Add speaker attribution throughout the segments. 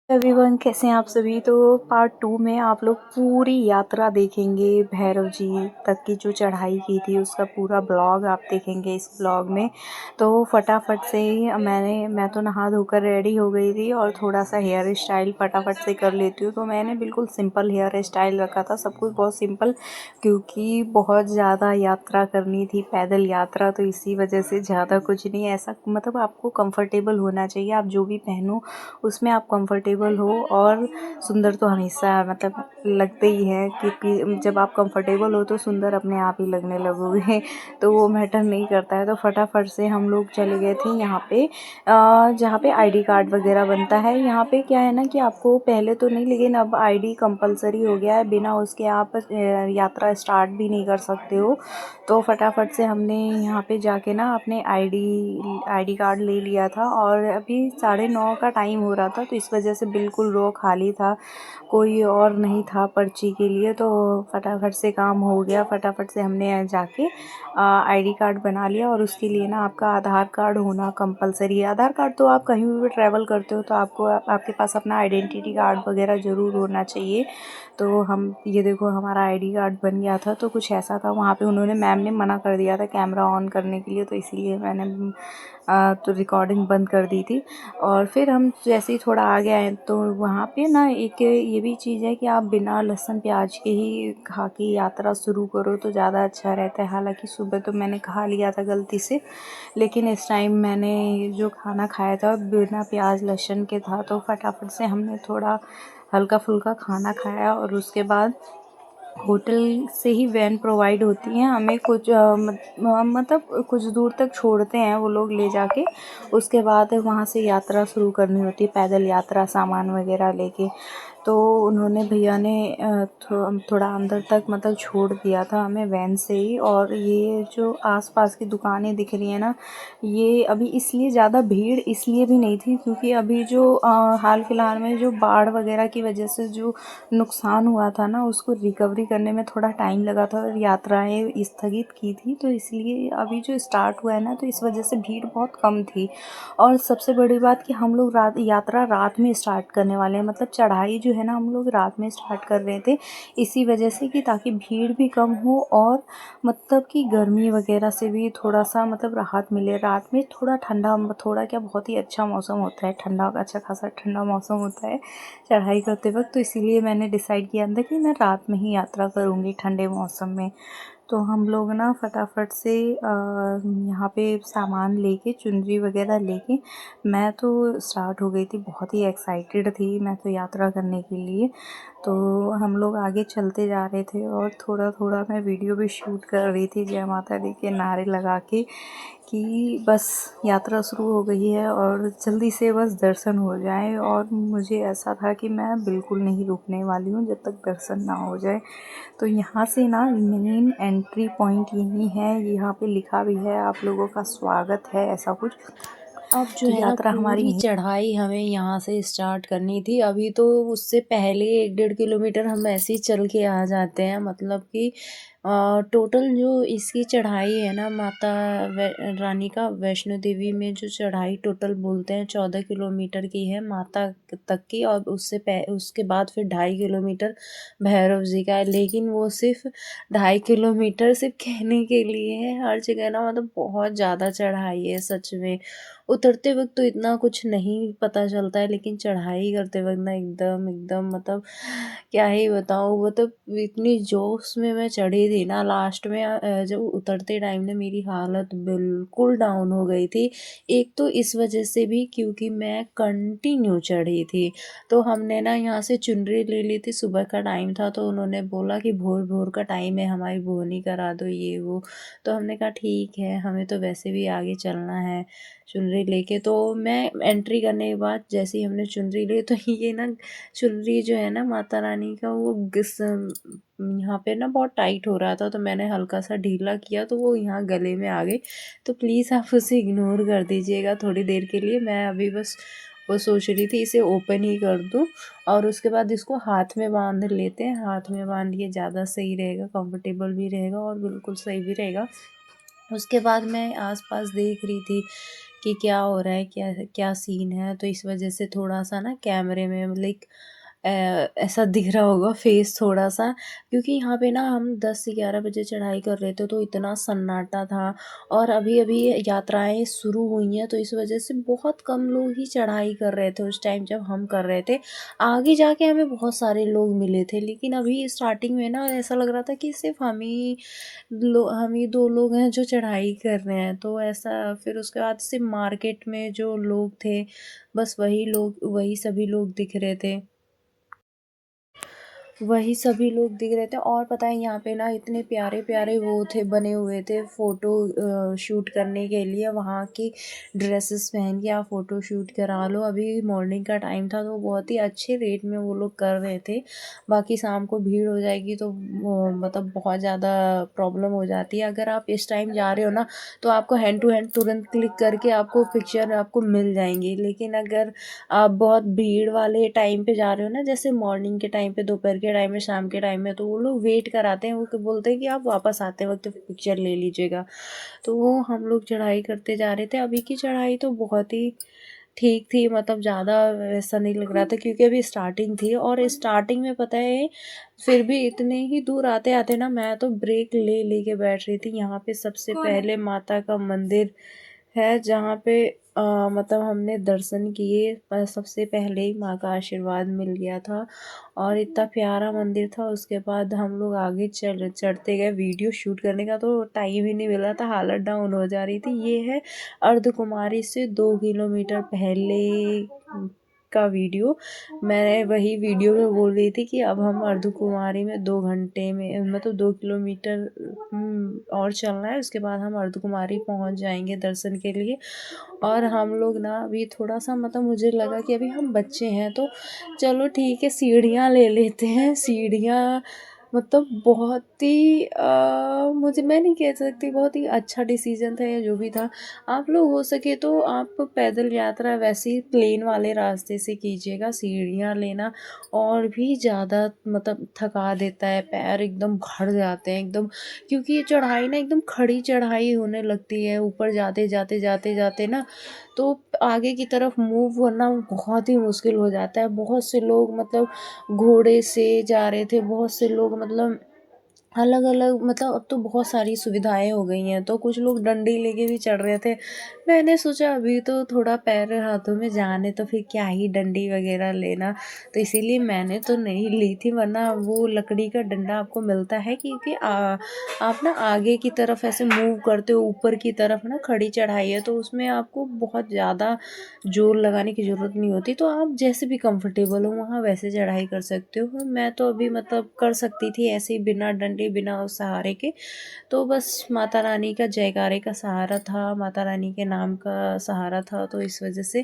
Speaker 1: Everyone, कैसे हैं आप सभी। तो पार्ट 2 में आप लोग पूरी यात्रा देखेंगे। भैरव जी तक की जो चढ़ाई की थी उसका पूरा ब्लॉग आप देखेंगे इस ब्लॉग में। तो फटाफट से ही मैं तो नहा धोकर रेडी हो गई थी और थोड़ा सा हेयर स्टाइल फटाफट से कर लेती हूँ। तो मैंने बिल्कुल सिंपल हेयर स्टाइल रखा था, सब कुछ बहुत सिंपल, क्योंकि बहुत ज़्यादा यात्रा करनी थी, पैदल यात्रा। तो इसी वजह से ज़्यादा कुछ नहीं, ऐसा मतलब आपको कंफर्टेबल होना चाहिए। आप जो भी पहनो उसमें आप कंफर्टेबल हो, और सुंदर तो हमेशा मतलब लगते ही है, क्योंकि जब आप कंफर्टेबल हो तो सुंदर अपने आप ही लगने लगोगे। तो वो मैटर नहीं करता है। तो फटाफट से हम लोग चले गए थे यहाँ पे, जहाँ पे आईडी कार्ड वगैरह बनता है। यहाँ पे क्या है ना कि आपको पहले तो नहीं, लेकिन अब आईडी कंपलसरी हो गया है, बिना उसके आप यात्रा स्टार्ट भी नहीं कर सकते हो। तो फटाफट से हमने यहाँ पे जाके ना अपने आईडी कार्ड ले लिया था। और अभी 9:30 का टाइम हो रहा था, तो इस वजह से बिल्कुल रो खाली था, कोई और नहीं था पर्ची के लिए। तो फटाफट से काम हो गया। फटाफट से हमने जाके आईडी कार्ड बना लिया। और उसके लिए ना आपका आधार कार्ड होना कंपलसरी है। आधार कार्ड तो आप कहीं भी ट्रैवल करते हो तो आपको आपके पास अपना आइडेंटिटी कार्ड वगैरह ज़रूर होना चाहिए। तो हम ये देखो, हमारा आईडी कार्ड बन गया था। तो कुछ ऐसा था, वहाँ पे उन्होंने, मैम ने मना कर दिया था कैमरा ऑन करने के लिए, तो इसीलिए मैंने तो रिकॉर्डिंग बंद कर दी थी। और फिर हम जैसे ही थोड़ा आगे आए तो वहाँ पे ना एक ये भी चीज़ है कि आप बिना लहसुन प्याज के ही खा के यात्रा शुरू करो तो ज़्यादा अच्छा रहता है। हालांकि सुबह तो मैंने खा लिया था गलती से, लेकिन इस टाइम मैंने जो खाना खाया था बिना प्याज लहसुन के था। तो फटाफट से हमने थोड़ा हल्का फुल्का खाना खाया। और उसके बाद होटल से ही वैन प्रोवाइड होती है हमें, कुछ मतलब कुछ दूर तक छोड़ते हैं वो लोग ले जाके। उसके बाद वहाँ से यात्रा शुरू करनी होती है, पैदल यात्रा, सामान वगैरह लेके। तो उन्होंने, भैया ने थोड़ा अंदर तक मतलब छोड़ दिया था हमें वैन से ही। और ये जो आसपास की दुकानें दिख रही हैं ना, ये अभी इसलिए ज़्यादा भीड़ इसलिए भी नहीं थी क्योंकि अभी जो हाल फिलहाल में जो बाढ़ वगैरह की वजह से जो नुकसान हुआ था ना, उसको रिकवरी करने में थोड़ा टाइम लगा था और यात्राएं स्थगित की थी। तो इसलिए अभी जो स्टार्ट हुआ है ना, तो इस वजह से भीड़ बहुत कम थी। और सबसे बड़ी बात कि हम लोग यात्रा रात में स्टार्ट करने वाले हैं, मतलब चढ़ाई जो है ना हम लोग रात में स्टार्ट कर रहे थे, इसी वजह से कि ताकि भीड़ भी कम हो और मतलब कि गर्मी वगैरह से भी थोड़ा सा मतलब राहत मिले। रात में थोड़ा ठंडा, थोड़ा क्या, बहुत ही अच्छा मौसम होता है, ठंडा, अच्छा खासा ठंडा मौसम होता है चढ़ाई करते वक्त। तो इसीलिए मैंने डिसाइड किया था कि मैं रात में ही यात्रा करूँगी ठंडे मौसम में। तो हम लोग ना फटाफट से यहाँ पे सामान लेके, चुनरी वगैरह लेके, मैं तो स्टार्ट हो गई थी, बहुत ही एक्साइटेड थी मैं तो यात्रा करने के लिए। तो हम लोग आगे चलते जा रहे थे और थोड़ा थोड़ा मैं वीडियो भी शूट कर रही थी, जय माता दी के नारे लगा के, कि बस यात्रा शुरू हो गई है और जल्दी से बस दर्शन हो जाए। और मुझे ऐसा था कि मैं बिल्कुल नहीं रुकने वाली हूँ जब तक दर्शन ना हो जाए। तो यहाँ से ना मेन एंट्री पॉइंट यही है, यहाँ पे लिखा भी है आप लोगों का स्वागत है, ऐसा कुछ।
Speaker 2: अब जो
Speaker 1: तो
Speaker 2: है ना
Speaker 1: यात्रा हमारी
Speaker 2: पूरी
Speaker 1: यहीं।
Speaker 2: चढ़ाई हमें यहाँ से स्टार्ट करनी थी। अभी तो उससे पहले 1-1.5 किलोमीटर हम ऐसे ही चल के आ जाते हैं। मतलब कि टोटल जो इसकी चढ़ाई है ना, माता रानी का वैष्णो देवी में जो चढ़ाई टोटल बोलते हैं 14 किलोमीटर की है माता तक की। और उसके बाद फिर 2.5 किलोमीटर भैरव जी का है। लेकिन वो सिर्फ 2.5 किलोमीटर सिर्फ कहने के लिए है, हर जगह ना मतलब बहुत ज़्यादा चढ़ाई है सच में। उतरते वक्त तो इतना कुछ नहीं पता चलता है, लेकिन चढ़ाई करते वक्त ना एकदम एकदम मतलब क्या ही बताऊँ। मतलब इतनी जोश में मैं चढ़ी थी ना, लास्ट में जब उतरते टाइम ना मेरी हालत बिल्कुल डाउन हो गई थी। एक तो इस वजह से भी क्योंकि मैं कंटिन्यू चढ़ी थी। तो हमने ना यहाँ से चुनरी ले ली थी, सुबह का टाइम था, तो उन्होंने बोला कि भोर भोर का टाइम है, हमारी बोहनी करा दो ये वो। तो हमने कहा ठीक है, हमें तो वैसे भी आगे चलना है चुनरी लेके। तो मैं एंट्री करने के बाद जैसे ही हमने चुनरी ली, तो ये ना चुनरी जो है ना माता रानी का, वो यहाँ पे ना बहुत टाइट हो रहा था, तो मैंने हल्का सा ढीला किया तो वो यहाँ गले में आ गई। तो प्लीज़ आप उसे इग्नोर कर दीजिएगा थोड़ी देर के लिए। मैं अभी बस वो सोच रही थी इसे ओपन ही कर दूँ, और उसके बाद इसको हाथ में बांध लेते हैं। हाथ में बांध के ज़्यादा सही रहेगा, कंफर्टेबल भी रहेगा और बिल्कुल सही भी रहेगा। उसके बाद मैं आसपास देख रही थी कि क्या हो रहा है, क्या क्या सीन है। तो इस वजह से थोड़ा-सा ना कैमरे में लाइक ऐसा दिख रहा होगा फेस थोड़ा-सा, क्योंकि यहाँ पे ना हम 10 से 11 बजे चढ़ाई कर रहे थे तो इतना सन्नाटा था और अभी-अभी यात्राएँ शुरू हुई हैं, तो इस वजह से बहुत कम लोग ही चढ़ाई कर रहे थे उस टाइम जब हम कर रहे थे। आगे जाके हमें बहुत सारे लोग मिले थे, लेकिन अभी स्टार्टिंग में ना ऐसा लग रहा था कि सिर्फ़ हम ही 2 लोग हैं जो चढ़ाई कर रहे हैं। तो ऐसा फिर उसके बाद से मार्केट में जो लोग थे, बस वही सभी लोग दिख रहे थे। वही सभी लोग दिख रहे थे और पता है यहाँ पे ना इतने प्यारे-प्यारे वो थे बने हुए थे फ़ोटो शूट करने के लिए, वहाँ की ड्रेसेस पहन के आप फ़ोटो शूट करा लो। अभी मॉर्निंग का टाइम था तो बहुत ही अच्छे रेट में वो लोग कर रहे थे। बाकी शाम को भीड़ हो जाएगी तो वो मतलब बहुत ज़्यादा प्रॉब्लम हो जाती है। अगर आप इस टाइम जा रहे हो ना तो आपको हैंड टू हैंड तुरंत क्लिक करके आपको पिक्चर आपको मिल जाएँगी। लेकिन अगर आप बहुत भीड़ वाले टाइम पे जा रहे हो ना, जैसे मॉर्निंग के टाइम पे, दोपहर के टाइम में, शाम के टाइम में, तो वो लोग वेट कराते हैं। वो बोलते हैं कि आप वापस आते वक्त पिक्चर ले लीजिएगा। तो वो हम लोग चढ़ाई करते जा रहे थे। अभी की चढ़ाई तो बहुत ही ठीक थी, मतलब ज़्यादा वैसा नहीं लग रहा था क्योंकि अभी स्टार्टिंग थी। और स्टार्टिंग में पता है फिर भी इतने ही दूर आते आते ना मैं तो ब्रेक ले लेके बैठ रही थी। यहाँ पे सबसे पहले माता का मंदिर है जहाँ पे मतलब हमने दर्शन किए, पर सबसे पहले ही माँ का आशीर्वाद मिल गया था और इतना प्यारा मंदिर था। उसके बाद हम लोग आगे चढ़ते गए। वीडियो शूट करने का तो टाइम ही नहीं मिला था, हालत डाउन हो जा रही थी। ये है अर्धकुमारी से 2 किलोमीटर पहले का वीडियो। मैं वही वीडियो में बोल रही थी कि अब हम अर्धकुमारी में 2 घंटे में मतलब 2 किलोमीटर और चलना है, उसके बाद हम अर्धकुमारी पहुंच जाएंगे दर्शन के लिए। और हम लोग ना अभी थोड़ा सा मतलब मुझे लगा कि अभी हम बच्चे हैं तो चलो ठीक है सीढ़ियाँ ले लेते हैं। सीढ़ियाँ मतलब बहुत ही मुझे मैं नहीं कह सकती, बहुत ही अच्छा डिसीजन था या जो भी था। आप लोग हो सके तो आप पैदल यात्रा वैसे ही प्लेन वाले रास्ते से कीजिएगा। सीढ़ियाँ लेना और भी ज़्यादा मतलब थका देता है, पैर एकदम घड़ जाते हैं एकदम, क्योंकि ये चढ़ाई ना एकदम खड़ी चढ़ाई होने लगती है। ऊपर जाते जाते जाते जाते ना तो आगे की तरफ मूव करना बहुत ही मुश्किल हो जाता है। बहुत से लोग मतलब घोड़े से जा रहे थे, बहुत से लोग मतलब अलग-अलग, मतलब अब तो बहुत सारी सुविधाएँ हो गई हैं, तो कुछ लोग डंडी लेके भी चढ़ रहे थे। मैंने सोचा अभी तो थोड़ा पैर हाथों में जान है तो फिर क्या ही डंडी वगैरह लेना, तो इसीलिए मैंने तो नहीं ली थी। वरना वो लकड़ी का डंडा आपको मिलता है क्योंकि आप ना आगे की तरफ ऐसे मूव करते हो, ऊपर की तरफ ना खड़ी चढ़ाई है तो उसमें आपको बहुत ज़्यादा जोर लगाने की ज़रूरत नहीं होती, तो आप जैसे भी कंफर्टेबल हो वहाँ वैसे चढ़ाई कर सकते हो। मैं तो अभी मतलब कर सकती थी ऐसे ही बिना डंडे बिना उस सहारे के। तो बस माता रानी का जयकारे का सहारा था, माता रानी के नाम का सहारा था, तो इस वजह से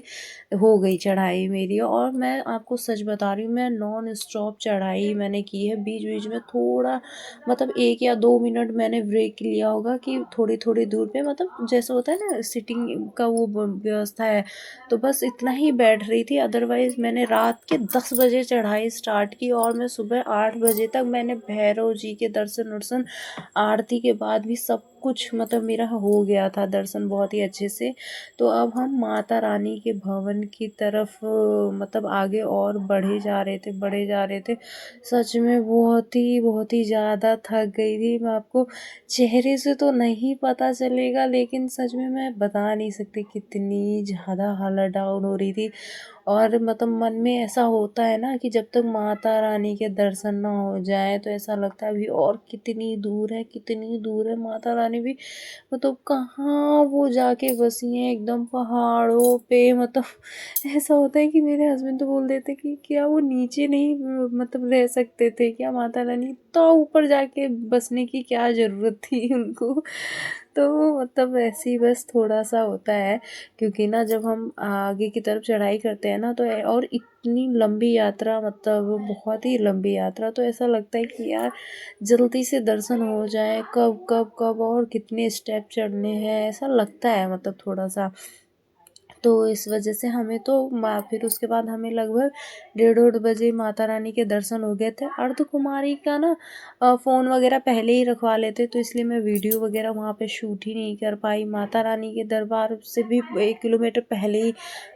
Speaker 2: हो गई चढ़ाई मेरी। और मैं आपको सच बता रही हूँ, मैं नॉन स्टॉप चढ़ाई मैंने की है। बीच बीच में थोड़ा मतलब 1 या 2 मिनट मैंने ब्रेक लिया होगा कि थोड़ी थोड़ी दूर पे, मतलब जैसा होता है ना सिटिंग का वो व्यवस्था है, तो बस इतना ही बैठ रही थी। अदरवाइज़ मैंने रात के 10 बजे चढ़ाई स्टार्ट की और मैं सुबह 8 बजे तक मैंने भैरव जी के दर्शन वर्शन, आरती के बाद भी सब कुछ मतलब मेरा हो गया था दर्शन बहुत ही अच्छे से। तो अब हम माता रानी के भवन की तरफ मतलब आगे और बढ़े जा रहे थे, बढ़े जा रहे थे। सच में बहुत ही ज़्यादा थक गई थी। मैं आपको चेहरे से तो नहीं पता चलेगा, लेकिन सच में मैं बता नहीं सकती कितनी ज़्यादा हालत डाउन हो रही थी। और मतलब मन में ऐसा होता है ना कि जब तक माता रानी के दर्शन ना हो जाए तो ऐसा लगता है अभी और कितनी दूर है, कितनी दूर है माता रानी भी, मतलब कहाँ वो जाके बसी हैं एकदम पहाड़ों पे। मतलब ऐसा होता है कि मेरे हस्बैंड तो बोल देते कि क्या वो नीचे नहीं मतलब रह सकते थे क्या, माता रानी तो ऊपर जाके बसने की क्या ज़रूरत थी उनको। तो मतलब ऐसे ही बस थोड़ा-सा होता है, क्योंकि ना जब हम आगे की तरफ चढ़ाई करते हैं ना तो और इतनी लंबी यात्रा, मतलब बहुत ही लंबी यात्रा, तो ऐसा लगता है कि यार जल्दी से दर्शन हो जाए, कब और कितने स्टेप चढ़ने हैं, ऐसा लगता है मतलब थोड़ा-सा। तो इस वजह से हमें तो फिर उसके बाद हमें लगभग 1:30 बजे माता रानी के दर्शन हो गए थे। अर्धकुमारी का ना फ़ोन वगैरह पहले ही रखवा लेते, तो इसलिए मैं वीडियो वगैरह वहाँ पे शूट ही नहीं कर पाई। माता रानी के दरबार से भी 1 किलोमीटर पहले ही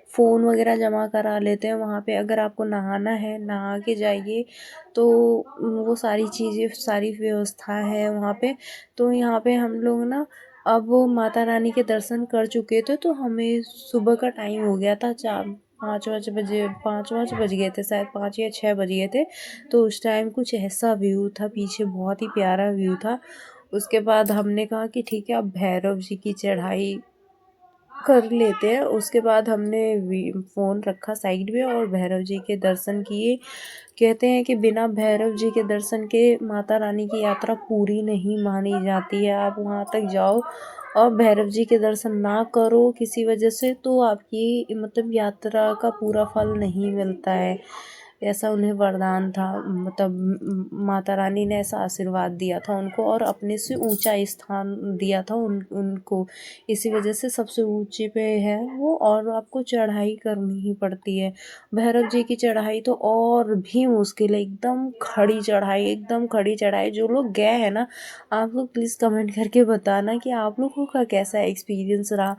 Speaker 2: फ़ोन वगैरह जमा करा लेते हैं वहाँ पे। अगर आपको नहाना है, नहा के जाइए, तो वो सारी चीज़ें, सारी व्यवस्था है वहाँ पे। तो यहाँ पे हम लोग ना अब वो माता रानी के दर्शन कर चुके थे, तो हमें सुबह का टाइम हो गया था, 4-5 बजे, 5 बज गए थे शायद, 5 या 6 बज गए थे। तो उस टाइम कुछ ऐसा व्यू था पीछे, बहुत ही प्यारा व्यू था। उसके बाद हमने कहा कि ठीक है, अब भैरव जी की चढ़ाई कर लेते हैं। उसके बाद हमने फ़ोन रखा साइड में और भैरव जी के दर्शन किए। कहते हैं कि बिना भैरव जी के दर्शन के माता रानी की यात्रा पूरी नहीं मानी जाती है। आप वहाँ तक जाओ और भैरव जी के दर्शन ना करो किसी वजह से, तो आपकी मतलब यात्रा का पूरा फल नहीं मिलता है। ऐसा उन्हें वरदान था, मतलब माता रानी ने ऐसा आशीर्वाद दिया था उनको और अपने से ऊंचा स्थान दिया था उनको। इसी वजह से सबसे ऊंचे पे है वो, और आपको चढ़ाई करनी ही पड़ती है। भैरव जी की चढ़ाई तो और भी मुश्किल है, एकदम खड़ी चढ़ाई, एकदम खड़ी चढ़ाई। जो लोग गए हैं ना, आप लोग प्लीज़ कमेंट करके बताना कि आप लोगों का कैसा एक्सपीरियंस रहा।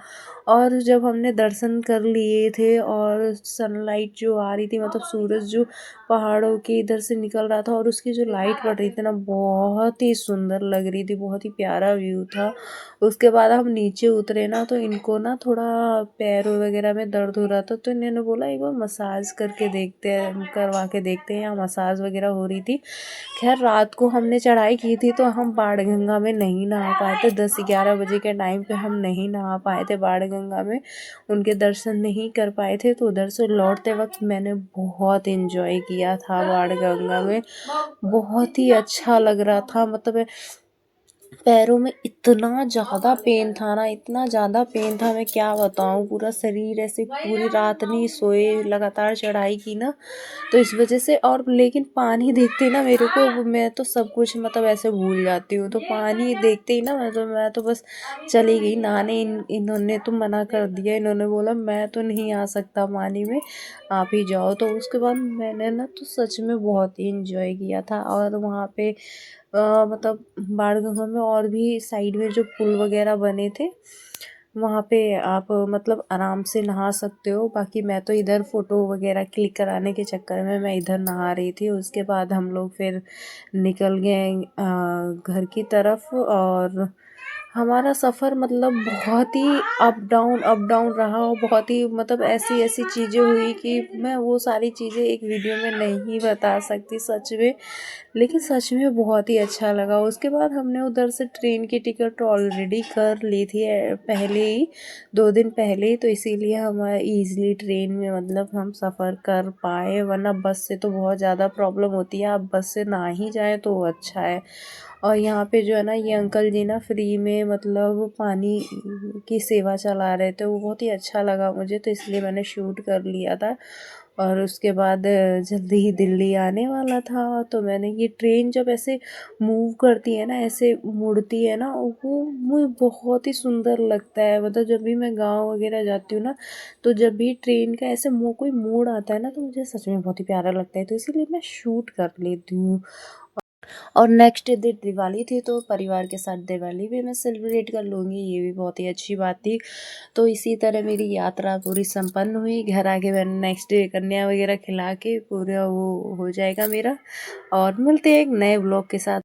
Speaker 2: और जब हमने दर्शन कर लिए थे और सनलाइट जो आ रही थी, मतलब सूरज जो पहाड़ों के इधर से निकल रहा था और उसकी जो लाइट पड़ रही थी ना, बहुत ही सुंदर लग रही थी, बहुत ही प्यारा व्यू था। उसके बाद हम नीचे उतरे ना, तो इनको ना थोड़ा पैरों वगैरह में दर्द हो रहा था, तो इन्होंने बोला एक बार मसाज करके देखते हैं, करवा के देखते हैं। यहाँ मसाज वगैरह हो रही थी। खैर रात को हमने चढ़ाई की थी, तो हम बाण गंगा में नहीं नहा पाए थे। 10-11 बजे के टाइम पे हम नहीं नहा पाए थे बाण गंगा में, उनके दर्शन नहीं कर पाए थे। तो उधर से लौटते वक्त मैंने बहुत इन्जॉय किया था बाण गंगा में, बहुत ही अच्छा लग रहा था। मतलब पैरों में इतना ज़्यादा पेन था ना, इतना ज़्यादा पेन था, मैं क्या बताऊँ। पूरा शरीर ऐसे, पूरी रात नहीं सोए, लगातार चढ़ाई की ना, तो इस वजह से। और लेकिन पानी देखते ही ना मेरे को, मैं तो सब कुछ मतलब ऐसे भूल जाती हूँ। तो पानी देखते ही ना मैं तो बस चली गई नहाने। इन्होंने तो मना कर दिया, इन्होंने बोला मैं तो नहीं आ सकता पानी में, आप ही जाओ। तो उसके बाद मैंने ना तो सच में बहुत ही इंजॉय किया था। और वहाँ पे मतलब बाणगंगा में और भी साइड में जो पुल वगैरह बने थे, वहाँ पे आप मतलब आराम से नहा सकते हो। बाकी मैं तो इधर फ़ोटो वगैरह क्लिक कराने के चक्कर में मैं इधर नहा रही थी। उसके बाद हम लोग फिर निकल गए घर की तरफ। और हमारा सफ़र मतलब बहुत ही अप डाउन रहा, और बहुत ही मतलब ऐसी ऐसी चीज़ें हुई कि मैं वो सारी चीज़ें एक वीडियो में नहीं बता सकती सच में। लेकिन सच में बहुत ही अच्छा लगा। उसके बाद हमने उधर से ट्रेन की टिकट ऑलरेडी कर ली थी पहले ही, 2 दिन पहले ही, तो इसीलिए हम ईज़िली ट्रेन में मतलब हम सफ़र कर पाए। वरना बस से तो बहुत ज़्यादा प्रॉब्लम होती है, आप बस से ना ही जाएँ तो अच्छा है। और यहाँ पे जो है ना, ये अंकल जी ना फ्री में मतलब पानी की सेवा चला रहे थे, वो बहुत ही अच्छा लगा मुझे, तो इसलिए मैंने शूट कर लिया था। और उसके बाद जल्दी ही दिल्ली आने वाला था, तो मैंने ये ट्रेन जब ऐसे मूव करती है ना, ऐसे मुड़ती है ना, वो मुझे बहुत ही सुंदर लगता है। मतलब जब भी मैं गाँव वगैरह जाती हूँ ना, तो जब भी ट्रेन का ऐसे कोई मोड़ आता है ना, तो मुझे सच में बहुत ही प्यारा लगता है, तो इसीलिए मैं शूट कर लेती हूँ। और नेक्स्ट दिन दिवाली थी, तो परिवार के साथ दिवाली भी मैं सेलिब्रेट कर लूँगी, ये भी बहुत ही अच्छी बात थी। तो इसी तरह मेरी यात्रा पूरी संपन्न हुई। घर आके मैंने नेक्स्ट डे कन्या वगैरह खिला के पूरा वो हो जाएगा मेरा। और मिलते हैं एक नए ब्लॉग के साथ।